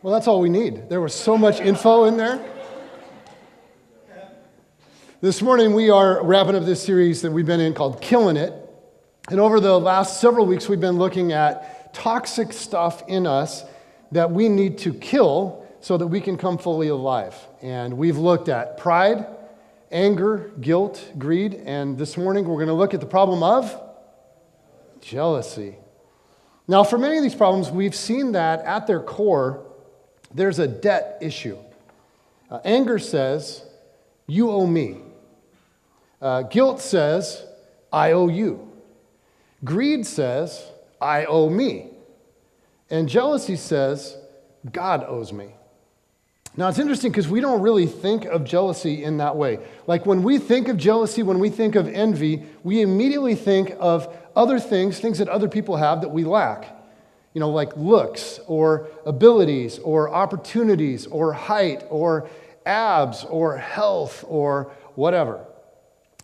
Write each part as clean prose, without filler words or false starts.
Well, that's all we need. There was so much info in there. This morning, we are wrapping up this series that we've been in called Killin It. And over the last several weeks, we've been looking at toxic stuff in us that we need to kill so that we can come fully alive. And we've looked at pride, anger, guilt, greed, and this morning we're going to look at the problem of jealousy. Now, for many of these problems, we've seen that at their core, there's a debt issue. Anger says, you owe me. Guilt says, I owe you. Greed says, I owe me. And jealousy says, God owes me. Now, it's interesting because we don't really think of jealousy in that way. Like when we think of jealousy, when we think of envy, we immediately think of other things that other people have that we lack. You know, like looks or abilities or opportunities or height or abs or health or whatever.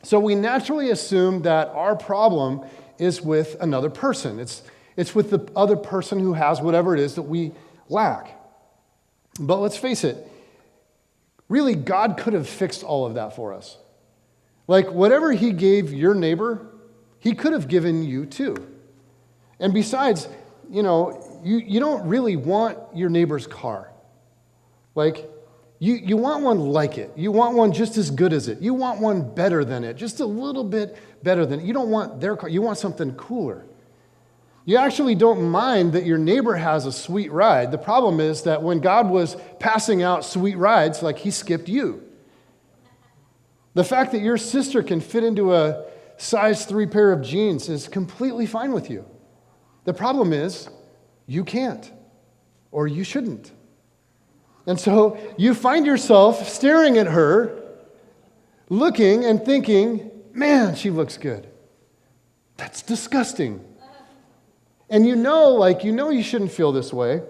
So we naturally assume that our problem is with another person. It's with the other person who has whatever it is that we lack. But let's face it, really, God could have fixed all of that for us. Like whatever he gave your neighbor, he could have given you too. And besides, you know, you don't really want your neighbor's car. Like, you want one like it. You want one just as good as it. You want one better than it, just a little bit better than it. You don't want their car. You want something cooler. You actually don't mind that your neighbor has a sweet ride. The problem is that when God was passing out sweet rides, like he skipped you. The fact that your sister can fit into a size 3 pair of jeans is completely fine with you. The problem is you can't, or you shouldn't. And so you find yourself staring at her, looking and thinking, man, she looks good. That's disgusting. And you know you shouldn't feel this way,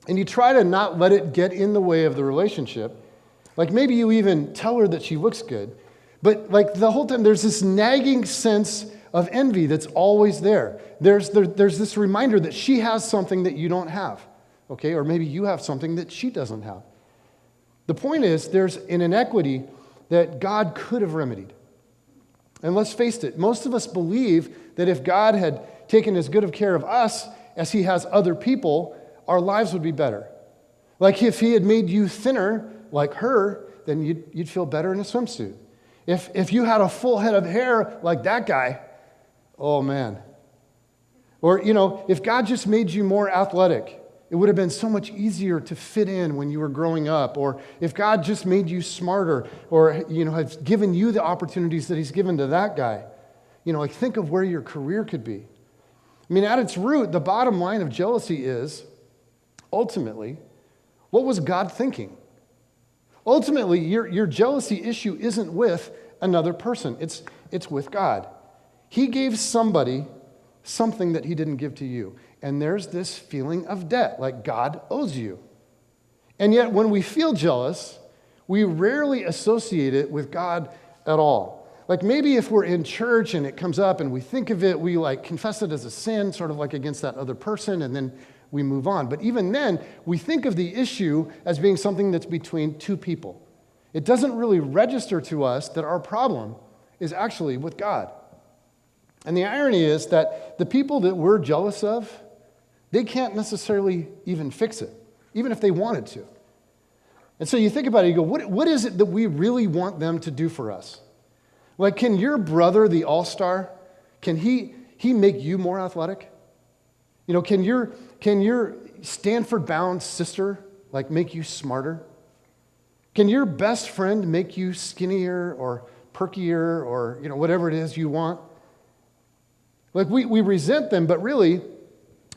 and you try to not let it get in the way of the relationship. Like maybe you even tell her that she looks good, but like the whole time there's this nagging sense of envy that's always there. There's this reminder that she has something that you don't have, okay? Or maybe you have something that she doesn't have. The point is there's an inequity that God could have remedied. And let's face it, most of us believe that if God had taken as good of care of us as he has other people, our lives would be better. Like if he had made you thinner like her, then you'd feel better in a swimsuit. If you had a full head of hair like that guy, oh man. Or, you know, if God just made you more athletic, it would have been so much easier to fit in when you were growing up. Or if God just made you smarter, or, you know, has given you the opportunities that he's given to that guy. You know, like think of where your career could be. I mean, at its root, the bottom line of jealousy is, ultimately, what was God thinking? Ultimately, your jealousy issue isn't with another person. It's with God. He gave somebody something that he didn't give to you. And there's this feeling of debt, like God owes you. And yet, when we feel jealous, we rarely associate it with God at all. Like maybe if we're in church and it comes up and we think of it, we like confess it as a sin, sort of like against that other person, and then we move on. But even then, we think of the issue as being something that's between two people. It doesn't really register to us that our problem is actually with God. And the irony is that the people that we're jealous of, they can't necessarily even fix it, even if they wanted to. And so you think about it, you go, what is it that we really want them to do for us? Like, can your brother, the all-star, can he make you more athletic? You know, can your Stanford-bound sister, like, make you smarter? Can your best friend make you skinnier or perkier or, you know, whatever it is you want? Like, we resent them, but really,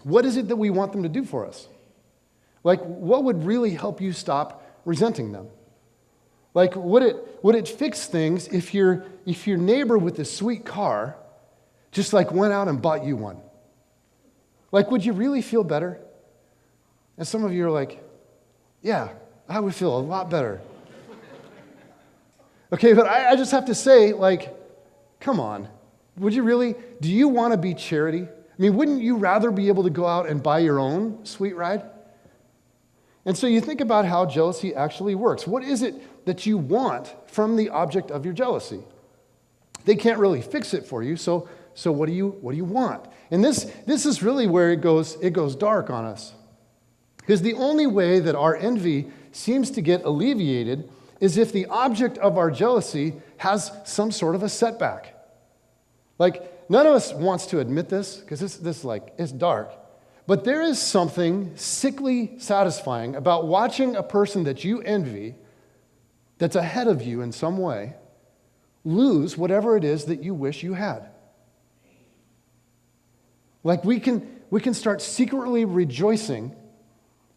what is it that we want them to do for us? Like, what would really help you stop resenting them? Like, would it fix things if your neighbor with the sweet car just like went out and bought you one? Like, would you really feel better? And some of you are like, yeah, I would feel a lot better. Okay, but I just have to say, like, come on. Would you really? Do you want to be charity? I mean, wouldn't you rather be able to go out and buy your own sweet ride? And so you think about how jealousy actually works. What is it that you want from the object of your jealousy? They can't really fix it for you, so what do you want? And this is really where it goes dark on us. Because the only way that our envy seems to get alleviated is if the object of our jealousy has some sort of a setback. Like, none of us wants to admit this, because this it's dark. But there is something sickly satisfying about watching a person that you envy, that's ahead of you in some way, lose whatever it is that you wish you had. Like, we can start secretly rejoicing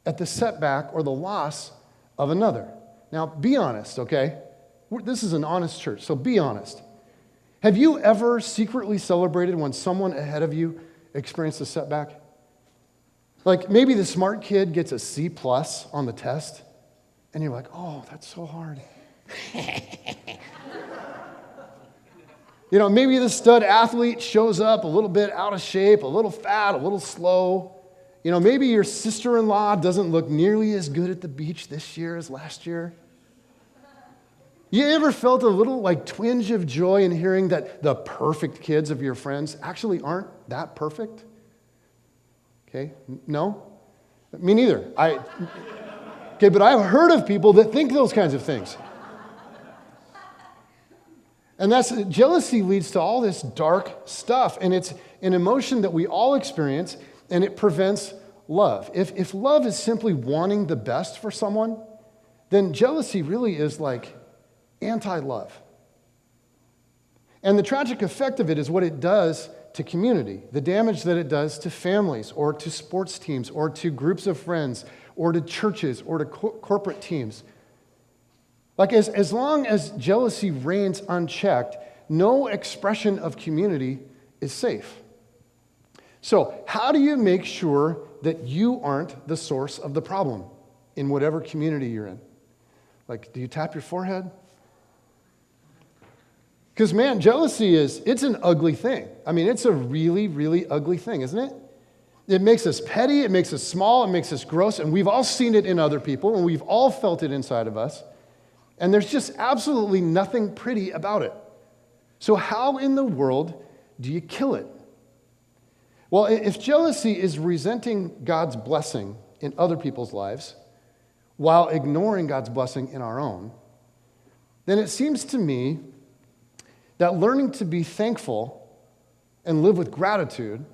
at the setback or the loss of another. Now, be honest, okay? This is an honest church, so be honest. Have you ever secretly celebrated when someone ahead of you experienced a setback? Like, maybe the smart kid gets a C+ on the test, and you're like, oh, that's so hard. Maybe the stud athlete shows up a little bit out of shape, a little fat, a little slow. Maybe your sister-in-law doesn't look nearly as good at the beach this year as last year. You ever felt a little twinge of joy in hearing that the perfect kids of your friends actually aren't that perfect? Okay, no? Me neither. But I've heard of people that think those kinds of things. And jealousy leads to all this dark stuff, and it's an emotion that we all experience, and it prevents love. If love is simply wanting the best for someone, then jealousy really is like anti-love. And the tragic effect of it is what it does to community, the damage that it does to families or to sports teams or to groups of friends or to churches or to corporate teams. Like, as long as jealousy reigns unchecked, no expression of community is safe. So, how do you make sure that you aren't the source of the problem in whatever community you're in? Like, do you tap your forehead? Because, man, jealousy it's an ugly thing. I mean, it's a really, really ugly thing, isn't it? It makes us petty, it makes us small, it makes us gross, and we've all seen it in other people, and we've all felt it inside of us. And there's just absolutely nothing pretty about it. So how in the world do you kill it? Well, if jealousy is resenting God's blessing in other people's lives while ignoring God's blessing in our own, then it seems to me that learning to be thankful and live with gratitude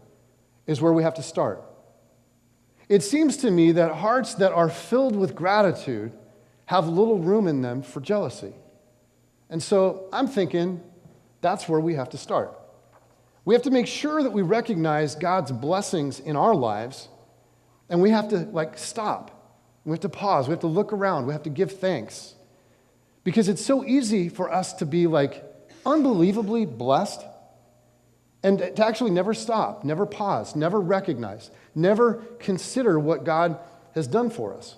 is where we have to start. It seems to me that hearts that are filled with gratitude have little room in them for jealousy. And so I'm thinking that's where we have to start. We have to make sure that we recognize God's blessings in our lives, and we have to stop. We have to pause. We have to look around. We have to give thanks. Because it's so easy for us to be unbelievably blessed and to actually never stop, never pause, never recognize, never consider what God has done for us.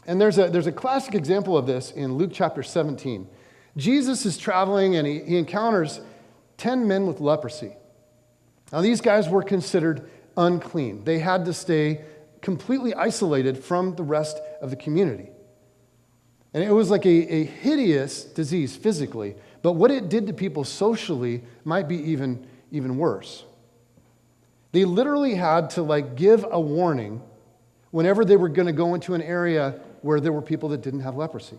And there's a classic example of this in Luke chapter 17. Jesus is traveling and he encounters 10 men with leprosy. Now, these guys were considered unclean. They had to stay completely isolated from the rest of the community. And it was like a hideous disease physically, but what it did to people socially might be even worse. They literally had to give a warning whenever they were going to go into an area where there were people that didn't have leprosy.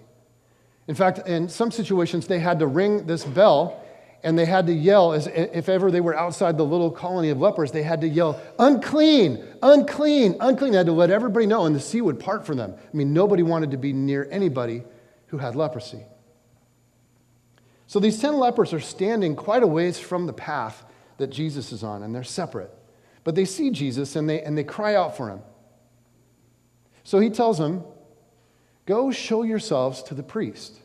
In fact, in some situations, they had to ring this bell, and they had to yell, as if ever they were outside the little colony of lepers, they had to yell, unclean, unclean, unclean. They had to let everybody know, and the sea would part for them. I mean, nobody wanted to be near anybody who had leprosy. So these 10 lepers are standing quite a ways from the path that Jesus is on, and they're separate. But they see Jesus, and they cry out for him. So he tells them, go show yourselves to the priest.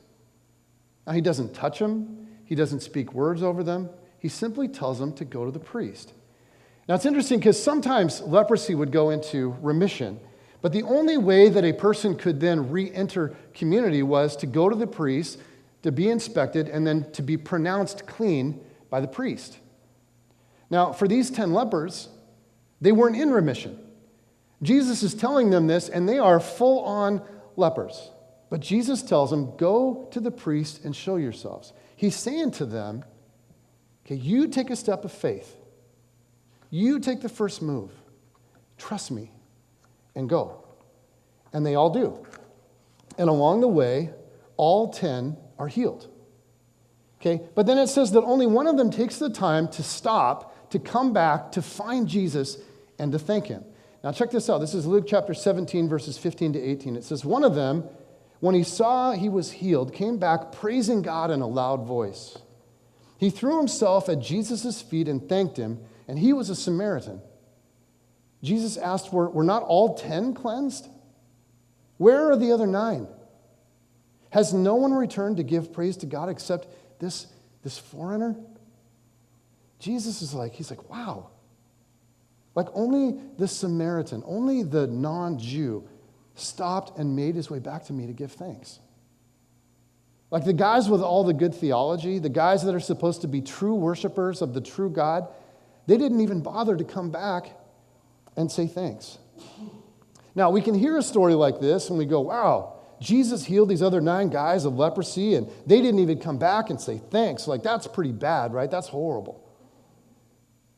Now, he doesn't touch them. He doesn't speak words over them. He simply tells them to go to the priest. Now, it's interesting because sometimes leprosy would go into remission, but the only way that a person could then re-enter community was to go to the priest, to be inspected, and then to be pronounced clean by the priest. Now, for these 10 lepers, they weren't in remission. Jesus is telling them this, and they are full-on lepers. But Jesus tells them, go to the priest and show yourselves. He's saying to them, okay, you take a step of faith. You take the first move. Trust me and go. And they all do. And along the way, all 10 are healed. Okay, but then it says that only one of them takes the time to stop, to come back, to find Jesus, and to thank him. Now check this out. This is Luke chapter 17, verses 15 to 18. It says, one of them, when he saw he was healed, came back praising God in a loud voice. He threw himself at Jesus' feet and thanked him, and he was a Samaritan. Jesus asked, were not all 10 cleansed? Where are the other 9? Has no one returned to give praise to God except this foreigner? Jesus is like, he's like, wow. Like only the Samaritan, only the non-Jew stopped and made his way back to me to give thanks. Like the guys with all the good theology, the guys that are supposed to be true worshipers of the true God, they didn't even bother to come back and say thanks. Now, we can hear a story like this and we go, wow, Jesus healed these other 9 guys of leprosy and they didn't even come back and say thanks. Like, that's pretty bad, right? That's horrible.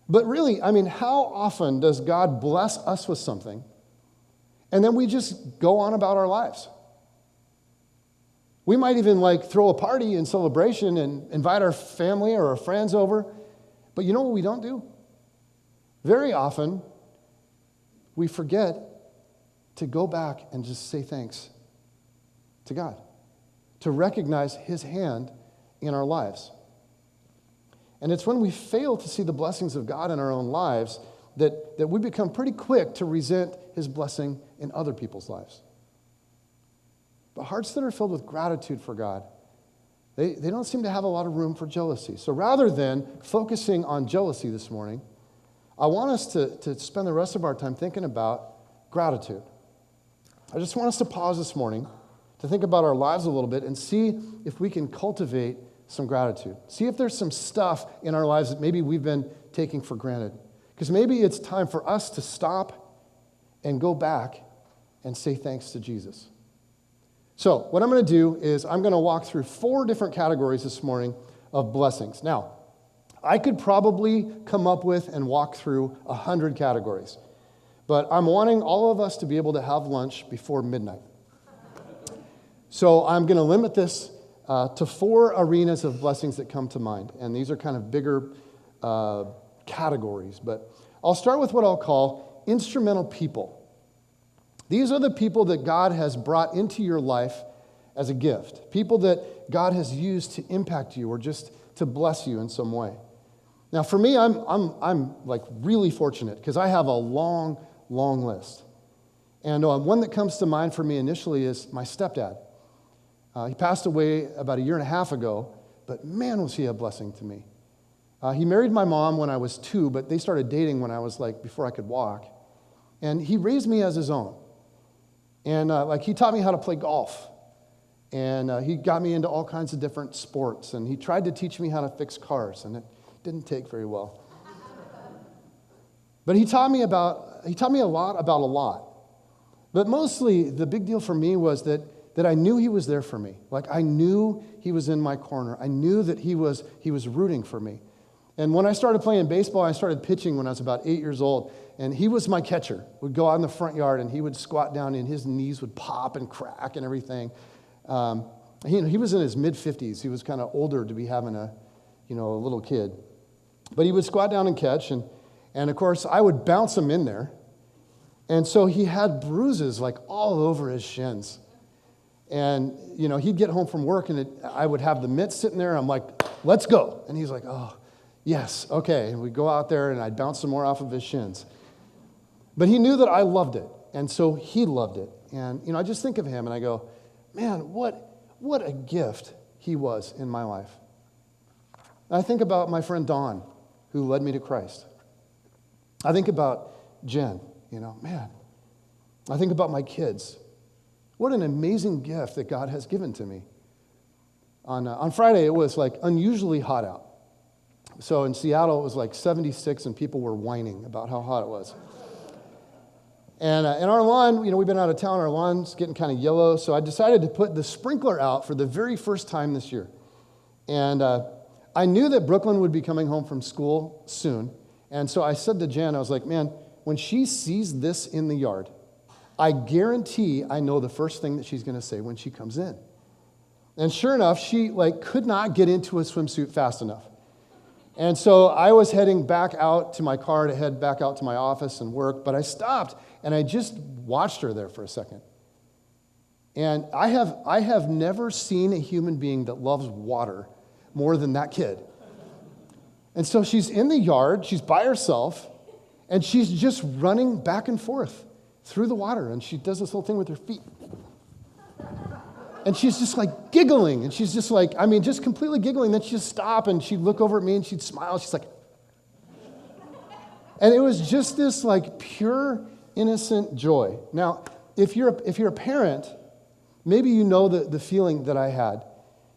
But really, I mean, how often does God bless us with something and then we just go on about our lives? We might even like throw a party in celebration and invite our family or our friends over. But you know what we don't do? Very often, we forget to go back and just say thanks to God, to recognize his hand in our lives. And it's when we fail to see the blessings of God in our own lives that we become pretty quick to resent his blessing in other people's lives. But hearts that are filled with gratitude for God, they don't seem to have a lot of room for jealousy. So rather than focusing on jealousy this morning, I want us to spend the rest of our time thinking about gratitude. I just want us to pause this morning to think about our lives a little bit and see if we can cultivate some gratitude. See if there's some stuff in our lives that maybe we've been taking for granted. Because maybe it's time for us to stop and go back and say thanks to Jesus. So what I'm going to do is I'm going to walk through 4 different categories this morning of blessings. Now, I could probably come up with and walk through 100 categories. But I'm wanting all of us to be able to have lunch before midnight. So I'm going to limit this to 4 arenas of blessings that come to mind. And these are kind of bigger categories. But I'll start with what I'll call instrumental people. These are the people that God has brought into your life as a gift. People that God has used to impact you or just to bless you in some way. Now, for me, I'm like really fortunate because I have a long list. And one that comes to mind for me initially is my stepdad. He passed away about 1.5 years ago, but man, was he a blessing to me. He married my mom when I was 2, but they started dating when I was like, before I could walk. And he raised me as his own. And he taught me how to play golf. And he got me into all kinds of different sports. And he tried to teach me how to fix cars, and it didn't take very well. But he taught me a lot about a lot. But mostly the big deal for me was that I knew he was there for me. Like I knew he was in my corner. I knew that he was rooting for me. And when I started playing baseball, I started pitching when I was about 8 years old. And he was my catcher. We'd go out in the front yard and he would squat down and his knees would pop and crack and everything. He was in his mid-50s. He was kind of older to be having a little kid. But he would squat down and catch. And of course, I would bounce him in there. And so he had bruises like all over his shins. And, he'd get home from work and I would have the mitt sitting there. And I'm like, let's go. And he's like, oh, yes, okay. And we'd go out there and I'd bounce some more off of his shins. But he knew that I loved it. And so he loved it. And, I just think of him and I go, man, what a gift he was in my life. And I think about my friend Dawn, who led me to Christ. I think about Jen, man. I think about my kids. What an amazing gift that God has given to me. On Friday, it was like unusually hot out. So in Seattle, it was like 76 and people were whining about how hot it was. And our lawn, we've been out of town, our lawn's getting kind of yellow, so I decided to put the sprinkler out for the very first time this year. And I knew that Brooklyn would be coming home from school soon, and so I said to Jan, I was like, man, when she sees this in the yard, I guarantee I know the first thing that she's going to say when she comes in. And sure enough, she could not get into a swimsuit fast enough. And so I was heading back out to my car to head back out to my office and work, but I stopped and I just watched her there for a second. And I have never seen a human being that loves water more than that kid. And so she's in the yard, she's by herself, and she's just running back and forth through the water, and she does this little thing with her feet. And she's just giggling, and she's just just completely giggling. Then she'd just stop, and she'd look over at me, and she'd smile. She's like, and it was just this pure, innocent joy. Now, if you're a parent, maybe you know the feeling that I had.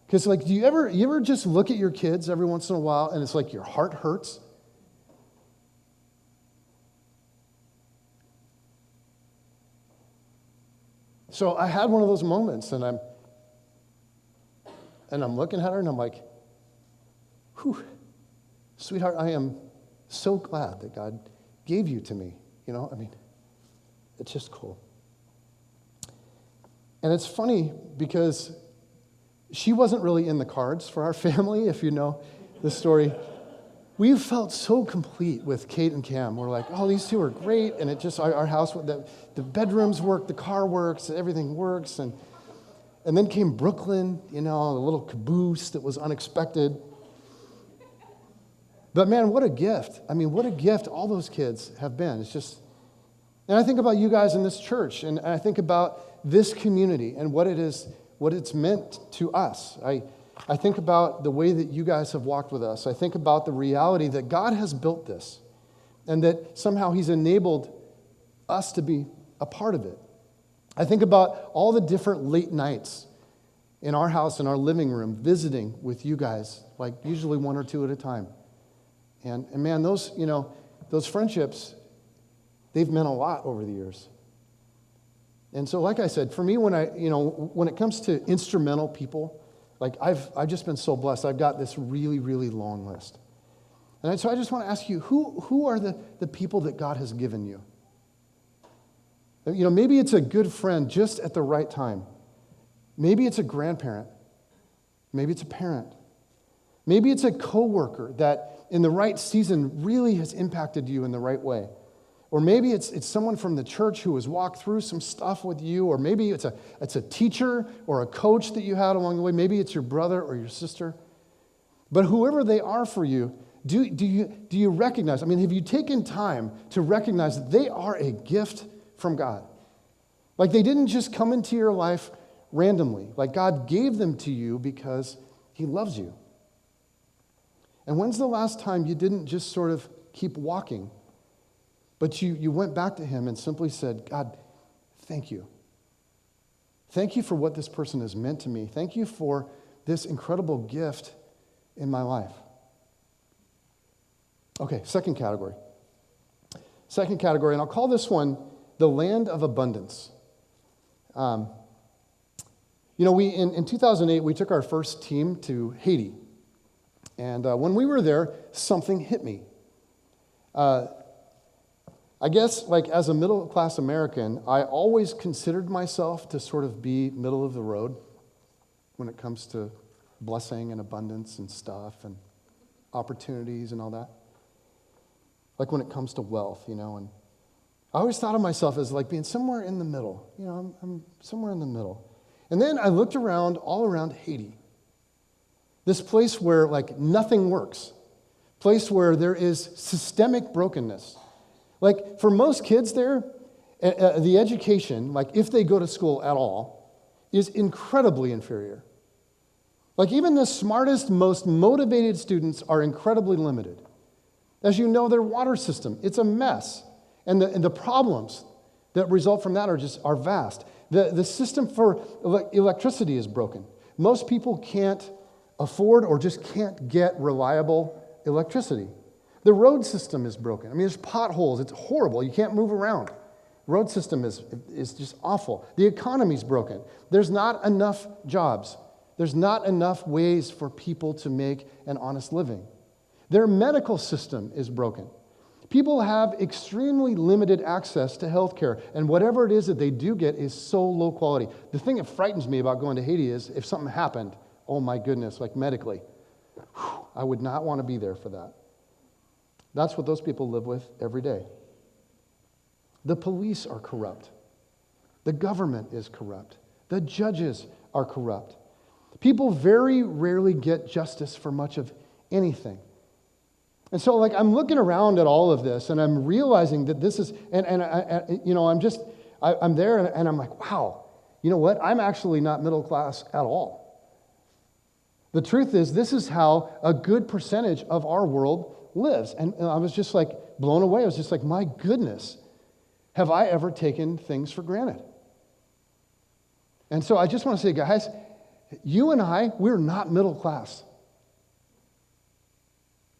Because do you ever just look at your kids every once in a while, and it's your heart hurts? So I had one of those moments, and I'm looking at her, and I'm like, whew, sweetheart, I am so glad that God gave you to me. It's just cool. And it's funny because she wasn't really in the cards for our family, if you know the story. We felt so complete with Kate and Cam. We're like, oh, these two are great, and it just, our house, the bedrooms work, the car works, everything works, and then came Brooklyn, the little caboose that was unexpected. But man, what a gift. What a gift all those kids have been. It's just, and I think about you guys in this church, and I think about this community and what it's meant to us. I think about the way that you guys have walked with us. I think about the reality that God has built this and that somehow He's enabled us to be a part of it. I think about all the different late nights in our house, in our living room, visiting with you guys, usually one or two at a time. And man, those friendships, they've meant a lot over the years. And so, like I said, for me, when it comes to instrumental people, I've just been so blessed. I've got this really, really long list. And so I just want to ask you, who are the people that God has given you? Maybe it's a good friend just at the right time. Maybe it's a grandparent. Maybe it's a parent. Maybe it's a coworker that in the right season really has impacted you in the right way. Or maybe it's someone from the church who has walked through some stuff with you, or maybe it's a teacher or a coach that you had along the way. Maybe it's your brother or your sister. But whoever they are for you, do you recognize? Have you taken time to recognize that they are a gift from God? They didn't just come into your life randomly. God gave them to you because He loves you. And when's the last time you didn't just sort of keep walking, but you went back to Him and simply said, God, thank you. Thank you for what this person has meant to me. Thank you for this incredible gift in my life. Okay, second category. And I'll call this one the land of abundance. In 2008, we took our first team to Haiti. And when we were there, something hit me. I guess, as a middle-class American, I always considered myself to sort of be middle of the road when it comes to blessing and abundance and stuff and opportunities and all that. When it comes to wealth, and I always thought of myself as being somewhere in the middle. I'm somewhere in the middle. And then I looked around, all around Haiti, this place where nothing works, place where there is systemic brokenness. For most kids there, the education, if they go to school at all, is incredibly inferior. Even the smartest, most motivated students are incredibly limited. As you know, their water system, it's a mess. And the problems that result from that are vast. The system for electricity is broken. Most people can't afford or just can't get reliable electricity. The road system is broken. There's potholes. It's horrible. You can't move around, Road system is just awful. The economy's broken. There's not enough jobs. There's not enough ways for people to make an honest living. Their medical system is broken. People have extremely limited access to health care, and whatever it is that they do get is so low quality. The thing that frightens me about going to Haiti is if something happened, oh my goodness, like medically, I would not want to be there for that. That's what those people live with every day. The police are corrupt. The government is corrupt. The judges are corrupt. People very rarely get justice for much of anything. And so, like, I'm looking around at all of this, and I'm realizing that this is, I'm there, and I'm like, wow, you know what? I'm actually not middle class at all. The truth is, this is how a good percentage of our world lives. And I was just like blown away. I was just like, my goodness, have I ever taken things for granted? And so I just want to say, guys, you and I, we're not middle class.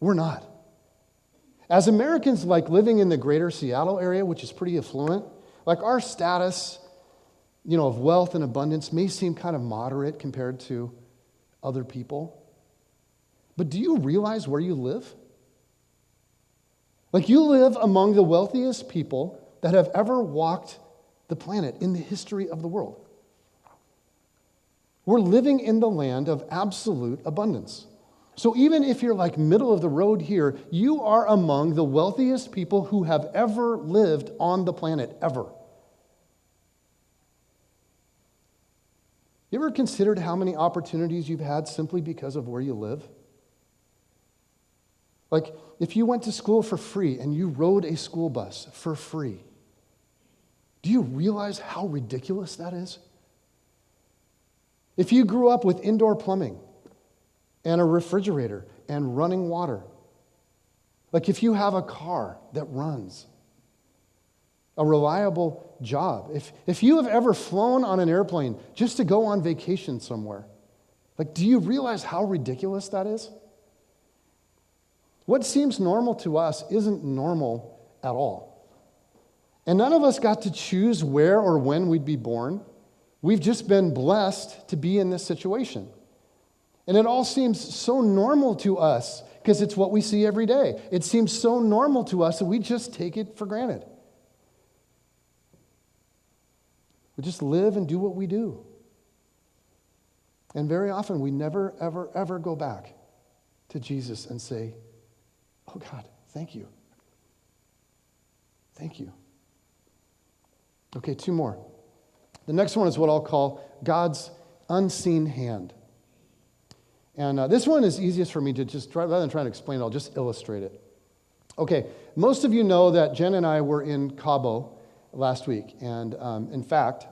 We're not. As Americans, like living in the greater Seattle area, which is pretty affluent, like our status, of wealth and abundance may seem kind of moderate compared to other people. But do you realize where you live? Like, you live among the wealthiest people that have ever walked the planet in the history of the world. We're living in the land of absolute abundance. So even if you're like middle of the road here, you are among the wealthiest people who have ever lived on the planet, ever. You ever considered how many opportunities you've had simply because of where you live? Like, if you went to school for free and you rode a school bus for free, do you realize how ridiculous that is? If you grew up with indoor plumbing and a refrigerator and running water, like if you have a car that runs, a reliable job, if you have ever flown on an airplane just to go on vacation somewhere, like, do you realize how ridiculous that is? What seems normal to us isn't normal at all. And none of us got to choose where or when we'd be born. We've just been blessed to be in this situation. And it all seems so normal to us because it's what we see every day. It seems so normal to us that we just take it for granted. We just live and do what we do. And very often we never, ever, ever go back to Jesus and say, oh God, thank you. Thank you. Okay, two more. The next one is what I'll call God's unseen hand. And this one is easiest for me to just, rather than trying to explain it, I'll just illustrate it. Okay, most of you know that Jen and I were in Cabo last week. And in fact,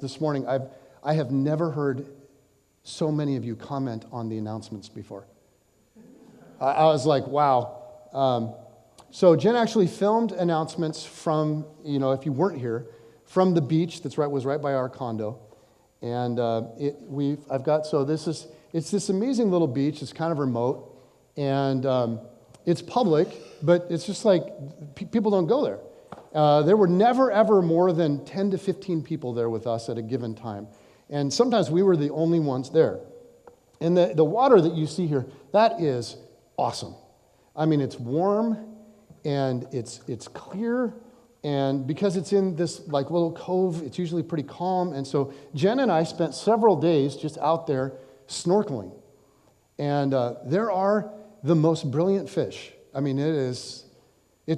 this morning, I have never heard so many of you comment on the announcements before. I was like, wow. So Jen actually filmed announcements from, if you weren't here, from the beach that was right by our condo. And it's this amazing little beach. It's kind of remote. And it's public, but it's just like people don't go there. There were never, ever more than 10 to 15 people there with us at a given time. And sometimes we were the only ones there. And the water that you see here, that is awesome. I mean, it's warm, and it's clear, and because it's in this like little cove, it's usually pretty calm. And so Jen and I spent several days just out there snorkeling. And there are the most brilliant fish. I mean, it's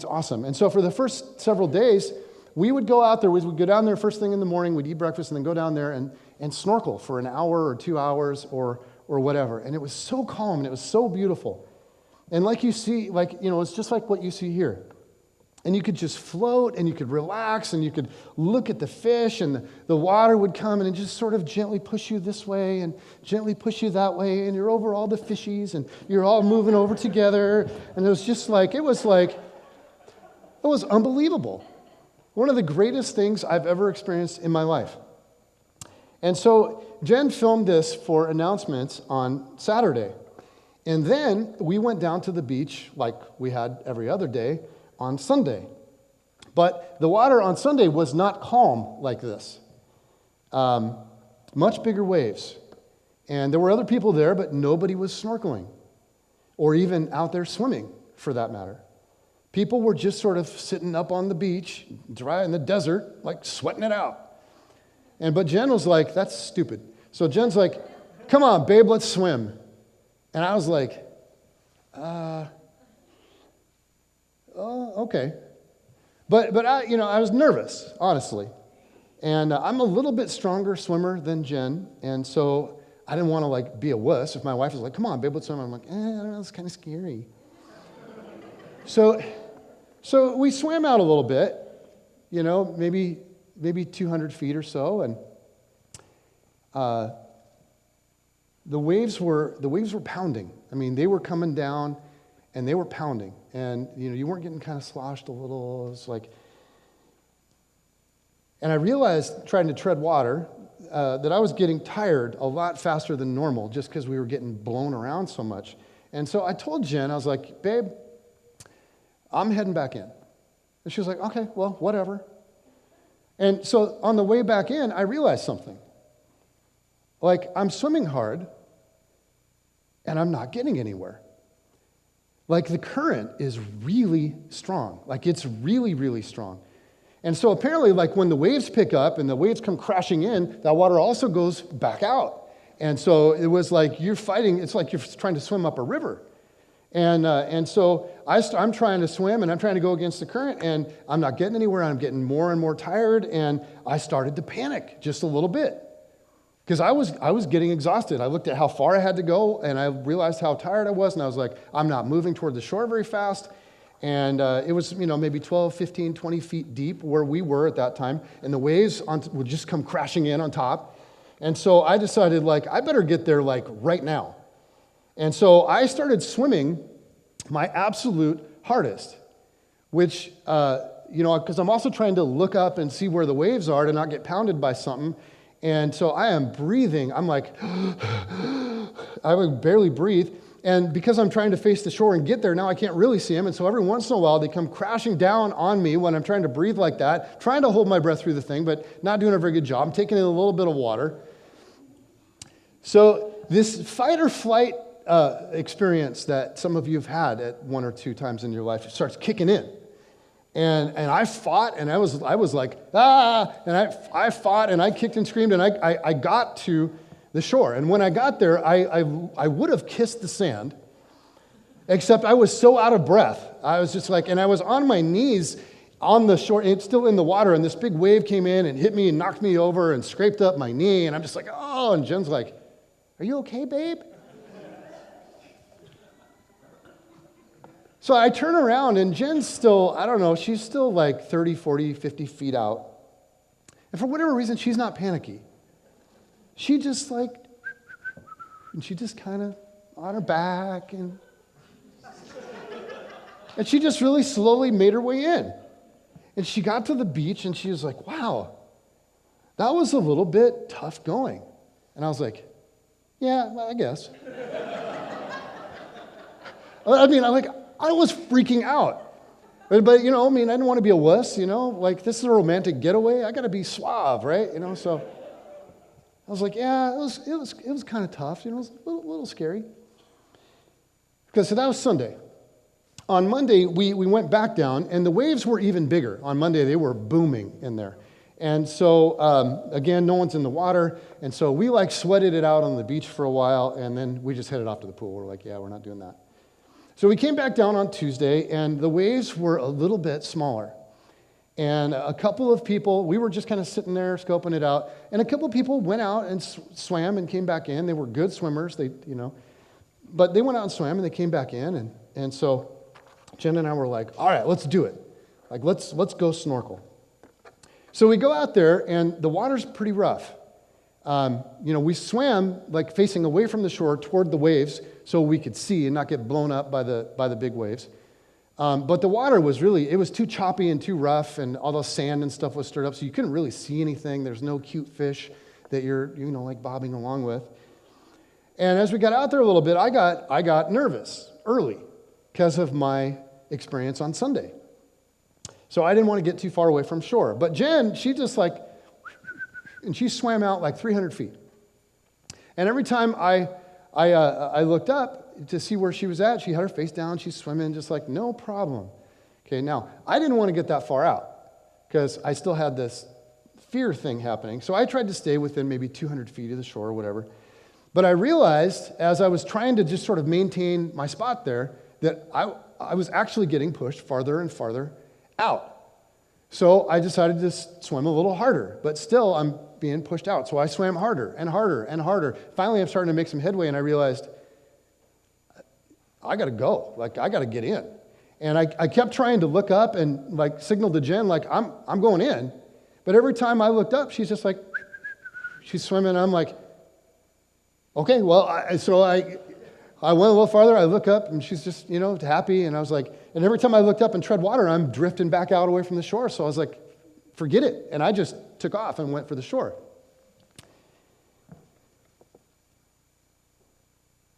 awesome. And so for the first several days, we would go out there, we'd go down there first thing in the morning, we'd eat breakfast, and then go down there and snorkel for an hour or 2 hours or whatever. And it was so calm, and it was so beautiful. And like you see, it's just like what you see here. And you could just float, and you could relax, and you could look at the fish, and the water would come, and it just sort of gently push you this way and gently push you that way, and you're over all the fishies, and you're all moving over together. And it was unbelievable. One of the greatest things I've ever experienced in my life. And so Jen filmed this for announcements on Saturday. And then we went down to the beach like we had every other day on Sunday. But the water on Sunday was not calm like this. Much bigger waves. And there were other people there, but nobody was snorkeling or even out there swimming, for that matter. People were just sort of sitting up on the beach, dry in the desert, like sweating it out. But Jen was like, that's stupid. So Jen's like, come on, babe, let's swim. And I was like, okay. But I was nervous, honestly. And I'm a little bit stronger swimmer than Jen, and so I didn't want to be a wuss. If my wife was like, come on, babe, let's swim, I'm like, I don't know, it's kind of scary. So we swam out a little bit, maybe 200 feet or so, and the waves were pounding. I mean, they were coming down, and they were pounding, and you weren't getting kind of sloshed a little. It was like, and I realized trying to tread water that I was getting tired a lot faster than normal, just because we were getting blown around so much. And so I told Jen, I was like, babe, I'm heading back in. And she was like, okay, well, whatever. And so on the way back in, I realized something. I'm swimming hard, and I'm not getting anywhere. The current is really strong. It's really, really strong. And so apparently, when the waves pick up and the waves come crashing in, that water also goes back out. And so it was like you're fighting, it's like you're trying to swim up a river. And so I'm trying to swim, and I'm trying to go against the current, and I'm not getting anywhere. I'm getting more and more tired, and I started to panic just a little bit. Because I was getting exhausted. I looked at how far I had to go, and I realized how tired I was, and I was like, I'm not moving toward the shore very fast. And it was, maybe 12, 15, 20 feet deep where we were at that time, and the waves would just come crashing in on top. And so I decided, I better get there, right now. And so I started swimming my absolute hardest, which, because I'm also trying to look up and see where the waves are to not get pounded by something. And so I am breathing. I'm like, I would barely breathe. And because I'm trying to face the shore and get there, now I can't really see them. And so every once in a while, they come crashing down on me when I'm trying to breathe like that, trying to hold my breath through the thing, but not doing a very good job. I'm taking in a little bit of water. So this fight or flight experience that some of you have had at one or two times in your life, it starts kicking in. And I fought, and I was like, and I fought, and I kicked and screamed, and I got to the shore. And when I got there, I would have kissed the sand, except I was so out of breath. I was just and I was on my knees on the shore, and it's still in the water, and this big wave came in and hit me and knocked me over and scraped up my knee, and I'm just like, oh, and Jen's like, are you okay, babe? So I turn around, and Jen's still, I don't know, she's still 30, 40, 50 feet out. And for whatever reason, she's not panicky. She just and she just kind of on her back, and she just really slowly made her way in. And she got to the beach, and she was like, wow, that was a little bit tough going. And I was like, yeah, I guess. I was freaking out. But I didn't want to be a wuss, this is a romantic getaway. I got to be suave, right? So I was like, yeah, it was kind of tough. It was a little scary. Because so that was Sunday. On Monday, we went back down, and the waves were even bigger. On Monday, they were booming in there. And so, again, no one's in the water. And so we sweated it out on the beach for a while, and then we just headed off to the pool. We're like, yeah, we're not doing that. So we came back down on Tuesday, and the waves were a little bit smaller. And a couple of people, we were just kind of sitting there scoping it out, and a couple of people went out and swam and came back in. They were good swimmers, but they went out and swam, and they came back in. And so Jen and I were like, all right, let's do it. Let's go snorkel. So we go out there, and the water's pretty rough. We swam facing away from the shore toward the waves so we could see and not get blown up by the big waves. But the water was it was too choppy and too rough, and all the sand and stuff was stirred up, so you couldn't really see anything. There's no cute fish that you're, bobbing along with. And as we got out there a little bit, I got nervous early because of my experience on Sunday. So I didn't want to get too far away from shore. But Jen, she just like, and she swam out like 300 feet. And every time I looked up to see where she was at, she had her face down, she's swimming just like, no problem. Okay, now, I didn't want to get that far out because I still had this fear thing happening. So I tried to stay within maybe 200 feet of the shore or whatever. But I realized as I was trying to just sort of maintain my spot there that I was actually getting pushed farther and farther out. So I decided to swim a little harder, but still I'm being pushed out. So I swam harder and harder and harder. Finally, I'm starting to make some headway, and I realized I got to go. Like, I got to get in. And I kept trying to look up and like signal to Jen, like, I'm going in. But every time I looked up, she's just like, she's swimming. And I'm like, okay, well, so I went a little farther. I look up, and she's just, happy. And I was like, and every time I looked up and tread water, I'm drifting back out away from the shore. So I was like, forget it. And I just took off and went for the shore.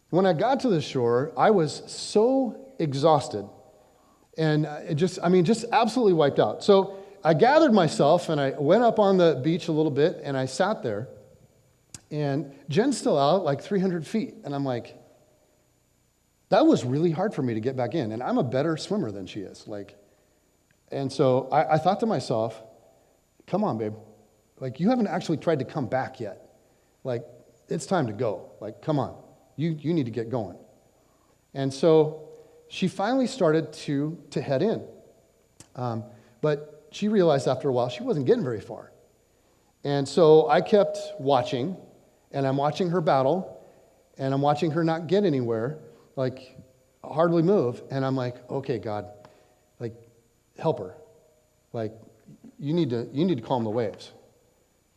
When I got to the shore, I was so exhausted and just absolutely wiped out. So I gathered myself and I went up on the beach a little bit and I sat there, and Jen's still out like 300 feet. And I'm like, that was really hard for me to get back in. And I'm a better swimmer than she is. And so I thought to myself, come on, babe. Like, you haven't actually tried to come back yet. Like, it's time to go. Like, come on. You need to get going. And so she finally started to head in. But she realized after a while she wasn't getting very far. And so I kept watching, and I'm watching her battle, and I'm watching her not get anywhere, like hardly move. And I'm like, okay, God, like, help her. Like, you need to calm the waves.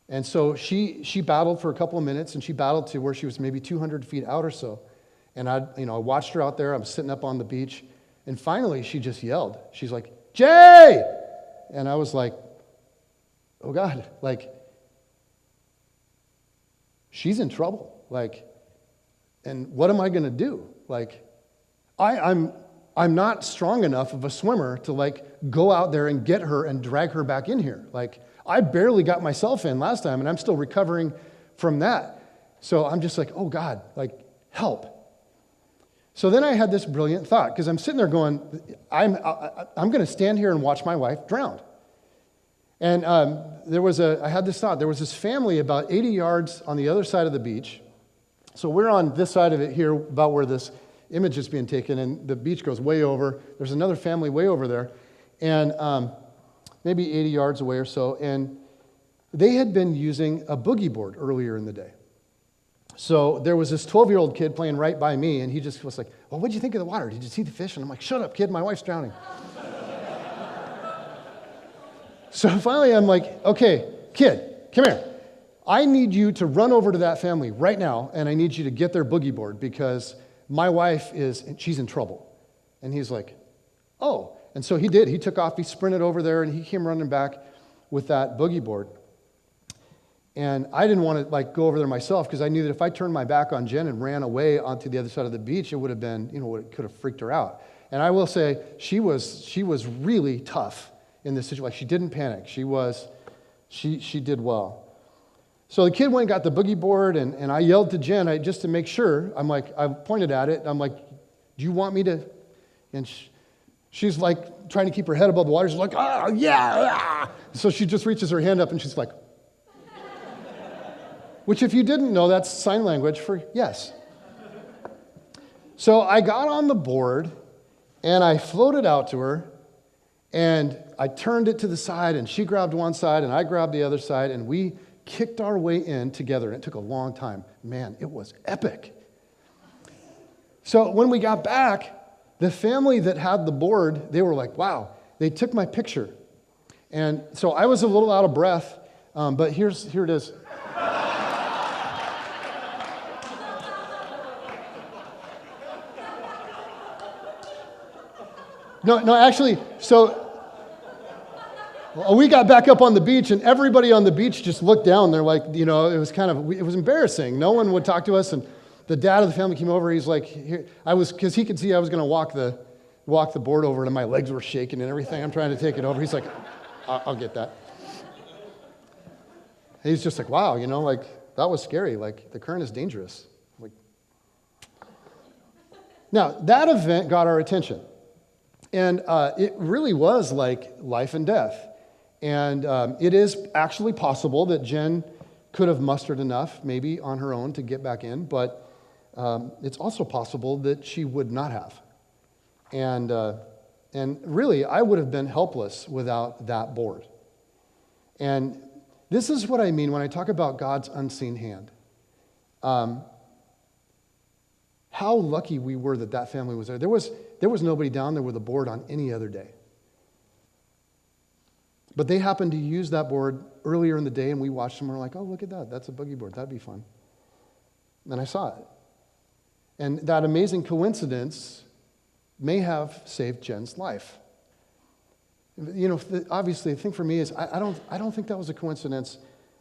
And so she battled for a couple of minutes, and she battled to where she was maybe 200 feet out or so. And I watched her out there. I'm sitting up on the beach, and finally she just yelled. She's like, Jay! And I was like, oh God, like, she's in trouble. Like, and what am I going to do? Like, I'm not strong enough of a swimmer to like go out there and get her and drag her back in here. Like, I barely got myself in last time, and I'm still recovering from that. So I'm just like, oh God, like, help. So then I had this brilliant thought, because I'm sitting there going, I'm going to stand here and watch my wife drown. And I had this thought. There was this family about 80 yards on the other side of the beach. So we're on this side of it here, about where this image is being taken, and the beach goes way over. There's another family way over there, and maybe 80 yards away or so, and they had been using a boogie board earlier in the day. So there was this 12-year-old kid playing right by me, and he just was like, well, what'd you think of the water? Did you see the fish? And I'm like, shut up, kid, my wife's drowning. So finally I'm like, okay, kid, come here. I need you to run over to that family right now, and I need you to get their boogie board, because my wife she's in trouble. And he's like, oh. And so he did. He took off, he sprinted over there, and he came running back with that boogie board. And I didn't want to like go over there myself, because I knew that if I turned my back on Jen and ran away onto the other side of the beach, it would have been, it could have freaked her out. And I will say, she was really tough in this situation. Like, she didn't panic. She did well. So the kid went and got the boogie board, and I yelled to Jen, just to make sure. I'm like, I pointed at it, and I'm like, do you want me to? And she's like trying to keep her head above the water. She's like, oh, yeah. Ah. So she just reaches her hand up, and she's like, which, if you didn't know, that's sign language for yes. So I got on the board, and I floated out to her, and I turned it to the side, and she grabbed one side, and I grabbed the other side, and we kicked our way in together, and it took a long time. Man, it was epic. So when we got back, the family that had the board, they were like, wow, they took my picture. And so I was a little out of breath, but here it is. No, actually, so we got back up on the beach, and everybody on the beach just looked down. They're like, it was embarrassing. No one would talk to us, and the dad of the family came over. He's like, because he could see I was going to walk walked the board over and my legs were shaking and everything. I'm trying to take it over. He's like, I'll get that. He's just like, wow, like, that was scary. Like, the current is dangerous. Like, now, that event got our attention. And it really was like life and death. And it is actually possible that Jen could have mustered enough, maybe on her own, to get back in. But it's also possible that she would not have. And really, I would have been helpless without that board. And this is what I mean when I talk about God's unseen hand. How lucky we were that family was there. There was nobody down there with a board on any other day. But they happened to use that board earlier in the day, and we watched them and we're like, oh, look at that. That's a boogie board. That'd be fun. And I saw it. And that amazing coincidence may have saved Jen's life. Obviously, the thing for me is I don't think that was a coincidence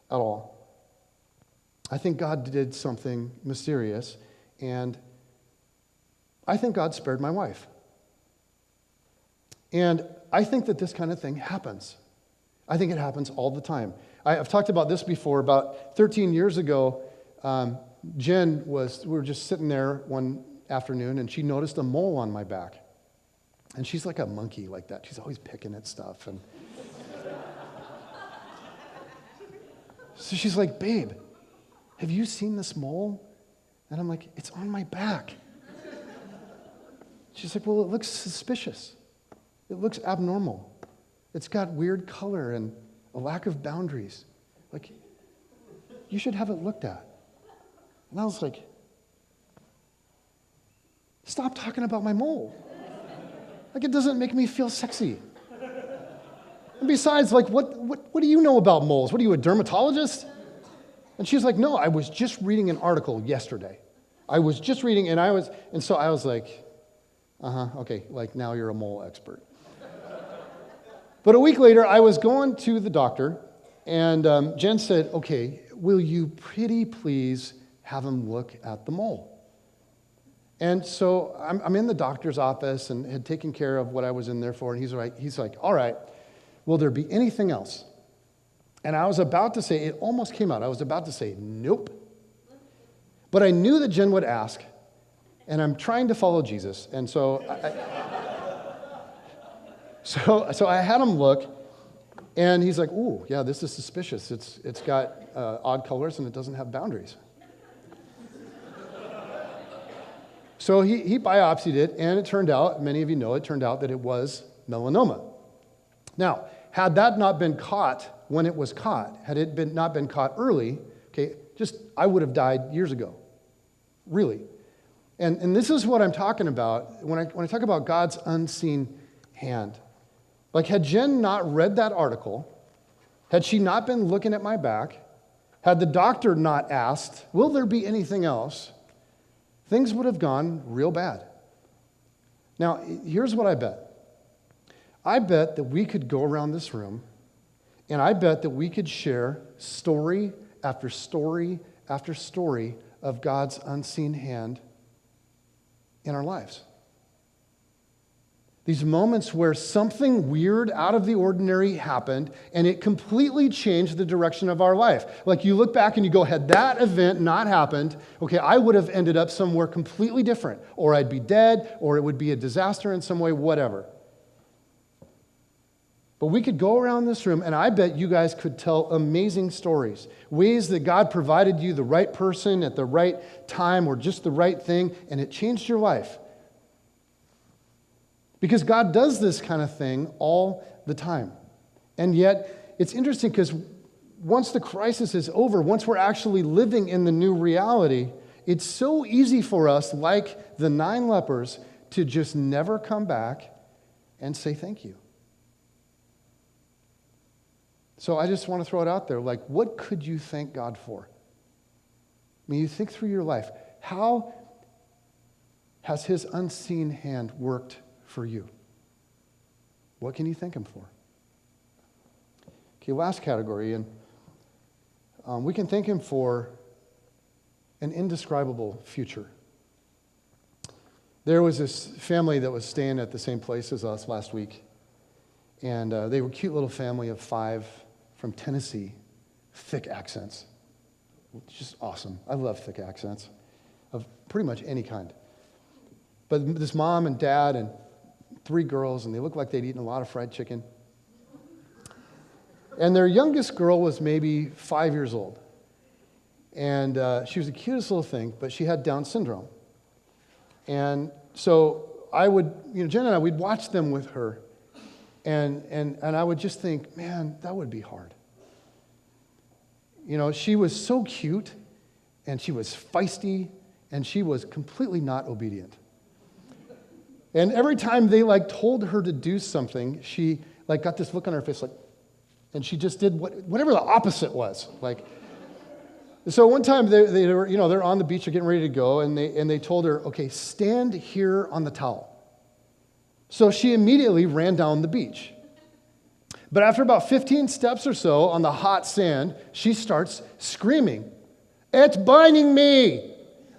at all. I think God did something mysterious, and I think God spared my wife. And I think that this kind of thing happens. I think it happens all the time. I've talked about this before. About 13 years ago, we were just sitting there one afternoon, and she noticed a mole on my back. And she's like a monkey like that. She's always picking at stuff. And so she's like, babe, have you seen this mole? And I'm like, it's on my back. She's like, well, it looks suspicious. It looks abnormal. It's got weird color and a lack of boundaries. Like, you should have it looked at. And I was like, stop talking about my mole. Like, it doesn't make me feel sexy. And besides, like, what do you know about moles? What are you, a dermatologist? And she's like, no, I was just reading an article yesterday. I was just reading, and so I was like, okay, like, now you're a mole expert. But a week later, I was going to the doctor, and Jen said, okay, will you pretty please have him look at the mole? And so I'm in the doctor's office and had taken care of what I was in there for, and he's like, all right, will there be anything else? And I was about to say, it almost came out, I was about to say, nope. But I knew that Jen would ask, and I'm trying to follow Jesus, and so So I had him look, and he's like, ooh, yeah, this is suspicious. It's got odd colors, and it doesn't have boundaries. So he biopsied it, and it turned out, many of you know, it turned out that it was melanoma. Now, had that not been caught when it was caught, had it not been caught early, okay, I would have died years ago, really. And this is what I'm talking about when I talk about God's unseen hand. Like, had Jen not read that article, had she not been looking at my back, had the doctor not asked, will there be anything else, things would have gone real bad. Now, here's what I bet. I bet that we could go around this room, and I bet that we could share story after story after story of God's unseen hand in our lives. These moments where something weird out of the ordinary happened and it completely changed the direction of our life. Like, you look back and you go, had that event not happened, okay, I would have ended up somewhere completely different, or I'd be dead, or it would be a disaster in some way, whatever. But we could go around this room, and I bet you guys could tell amazing stories, ways that God provided you the right person at the right time or just the right thing, and it changed your life. Because God does this kind of thing all the time. And yet, it's interesting because once the crisis is over, once we're actually living in the new reality, it's so easy for us, like the 9 lepers, to just never come back and say thank you. So I just want to throw it out there, like, what could you thank God for? I mean, you think through your life. How has His unseen hand worked for you? What can you thank Him for? Okay, last category, and we can thank Him for an indescribable future. There was this family that was staying at the same place as us last week. And they were a cute little family of 5 from Tennessee. Thick accents. Just awesome. I love thick accents of pretty much any kind. But this mom and dad and 3 girls, and they looked like they'd eaten a lot of fried chicken. And their youngest girl was maybe 5 years old. And she was the cutest little thing, but she had Down syndrome. And so Jen and I, we'd watch them with her. And I would just think, man, that would be hard. She was so cute, and she was feisty, and she was completely not obedient. And every time they told her to do something, she got this look on her face and she just did whatever the opposite was. So one time they were, they're on the beach, they're getting ready to go, and they told her, okay, stand here on the towel. So she immediately ran down the beach. But after about 15 steps or so on the hot sand, she starts screaming, "It's burning me!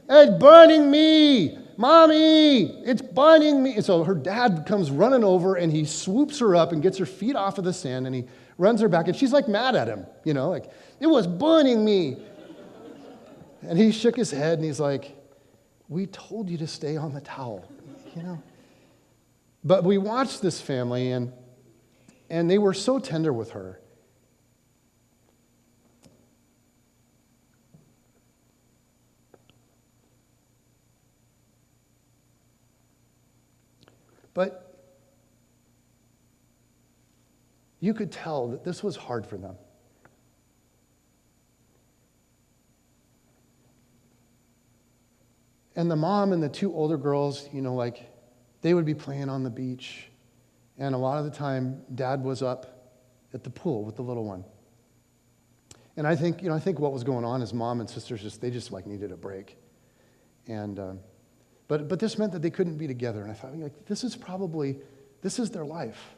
It's burning me! Mommy, it's burning me!" And so her dad comes running over, and he swoops her up and gets her feet off of the sand, and he runs her back, and she's mad at him, "It was burning me." And he shook his head, and he's like, "We told you to stay on the towel, But we watched this family, and they were so tender with her. But you could tell that this was hard for them. And the mom and the 2 older girls, they would be playing on the beach. And a lot of the time, Dad was up at the pool with the little one. And I think what was going on is Mom and sisters needed a break. And but this meant that they couldn't be together. And I thought, this is their life.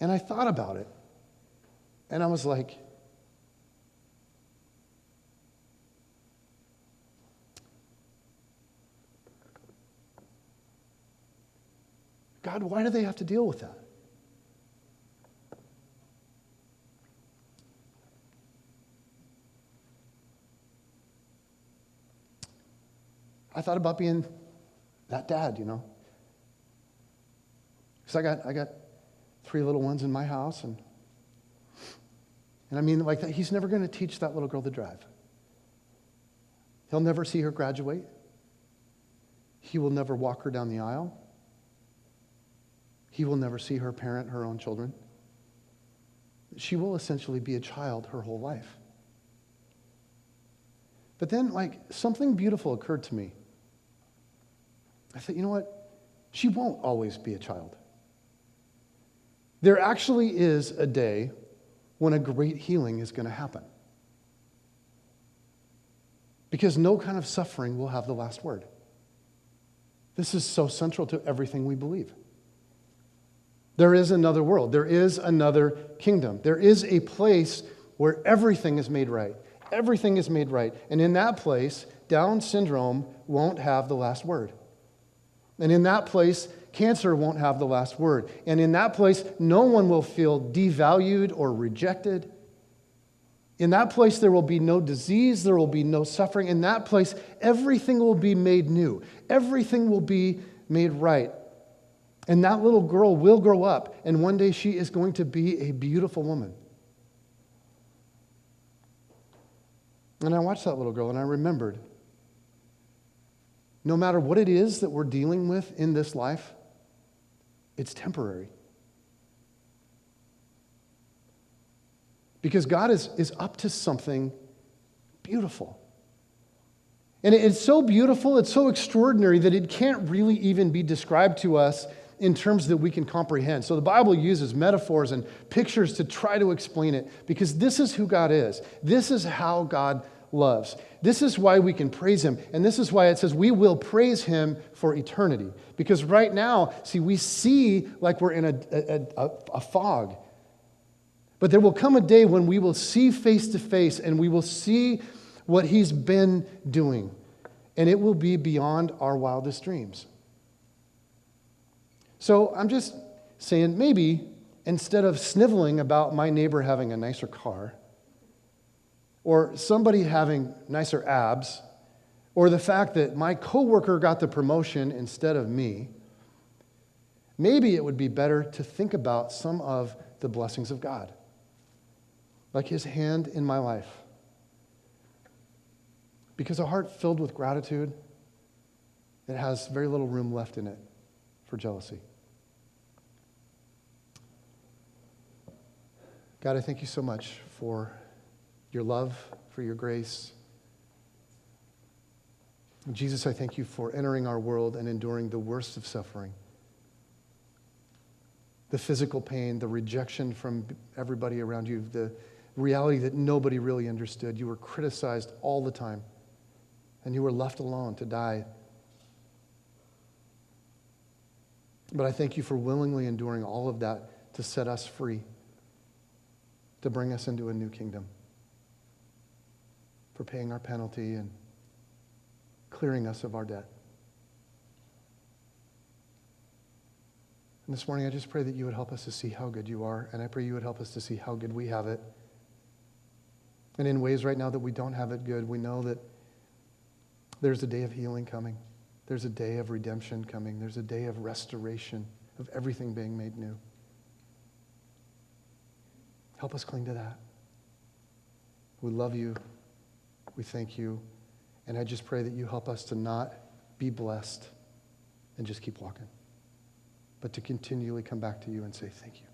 And I thought about it. And I was like, God, why do they have to deal with that? I thought about being that dad, Because I got 3 little ones in my house, and I mean, he's never going to teach that little girl to drive. He'll never see her graduate. He will never walk her down the aisle. He will never see her parent her own children. She will essentially be a child her whole life. But then, something beautiful occurred to me. I thought, you know what? She won't always be a child. There actually is a day when a great healing is going to happen. Because no kind of suffering will have the last word. This is so central to everything we believe. There is another world. There is another kingdom. There is a place where everything is made right. Everything is made right. And in that place, Down syndrome won't have the last word. And in that place, cancer won't have the last word. And in that place, no one will feel devalued or rejected. In that place, there will be no disease. There will be no suffering. In that place, everything will be made new. Everything will be made right. And that little girl will grow up, and one day she is going to be a beautiful woman. And I watched that little girl, and I remembered, no matter what it is that we're dealing with in this life, it's temporary. Because God is up to something beautiful. And it's so beautiful, it's so extraordinary that it can't really even be described to us in terms that we can comprehend. So the Bible uses metaphors and pictures to try to explain it, because this is who God is. This is how God loves. This is why we can praise Him. And this is why it says we will praise Him for eternity. Because right now, we see like we're in a fog. But there will come a day when we will see face to face, and we will see what He's been doing. and it will be beyond our wildest dreams. So I'm just saying, maybe instead of sniveling about my neighbor having a nicer car, or somebody having nicer abs, or the fact that my coworker got the promotion instead of me, maybe it would be better to think about some of the blessings of God, like his hand in my life. Because a heart filled with gratitude, it has very little room left in it for jealousy. God, I thank you so much for your love, for your grace. Jesus, I thank you for entering our world and enduring the worst of suffering. The physical pain, the rejection from everybody around you, the reality that nobody really understood. You were criticized all the time, and you were left alone to die. But I thank you for willingly enduring all of that to set us free, to bring us into a new kingdom, for paying our penalty and clearing us of our debt. And this morning, I just pray that you would help us to see how good you are, and I pray you would help us to see how good we have it. And in ways right now that we don't have it good, we know that there's a day of healing coming. There's a day of redemption coming. There's a day of restoration, of everything being made new. Help us cling to that. We love you. We thank you. And I just pray that you help us to not be blessed and just keep walking, but to continually come back to you and say thank you.